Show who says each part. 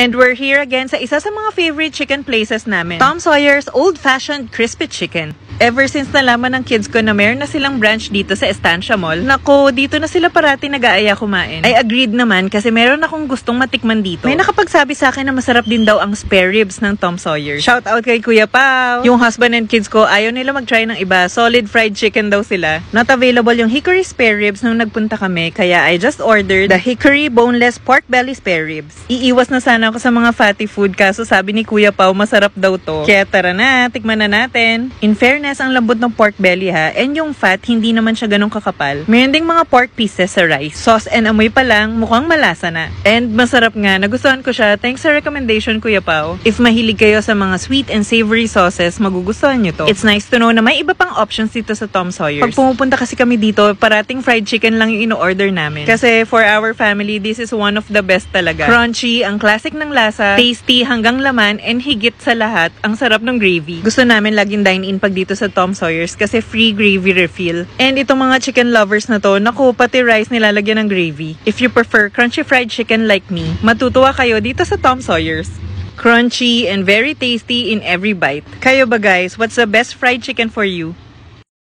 Speaker 1: And we're here again sa isa sa mga favorite chicken places namin, Tom Sawyer's Old Fashioned Crispy Chicken. Ever since nalaman ng kids ko na meron na silang branch dito sa Estancia Mall, nako, dito na sila parati nag-aaya kumain. I agreed naman kasi meron akong gustong matikman dito. May nakapagsabi sa akin na masarap din daw ang spare ribs ng Tom Sawyer. Shout out kay Kuya Pao! Yung husband and kids ko, ayaw nila mag-try ng iba. Solid fried chicken daw sila. Not available yung hickory spare ribs nung nagpunta kami, kaya I just ordered the hickory boneless pork belly spare ribs. Iiwas na sana ako sa mga fatty food kaso sabi ni Kuya Pao masarap daw to. Kaya tara na, tikman na natin. In fairness, ang lambot ng pork belly ha, and yung fat, hindi naman siya ganun kakapal. Meron ding mga pork pieces sa rice. Sauce and amoy pa lang, mukhang malasa na. And masarap nga, nagustuhan ko siya. Thanks sa recommendation, Kuya Pao. If mahilig kayo sa mga sweet and savory sauces, magugustuhan nyo to. It's nice to know na may iba pang options dito sa Tom Sawyer's. Pag pumupunta kasi kami dito, parating fried chicken lang yung ino-order namin. Kasi for our family, this is one of the best talaga. Crunchy, ang classic ng lasa, tasty hanggang laman, and higit sa lahat, ang sarap ng gravy. Gusto namin laging dine-in pag dito sa Tom Sawyer's kasi free gravy refill. And itong mga chicken lovers na to, naku, pati rice nilalagyan ng gravy. If you prefer crunchy fried chicken like me, matutuwa kayo dito sa Tom Sawyer's. Crunchy and very tasty in every bite. Kayo ba guys, what's the best fried chicken for you?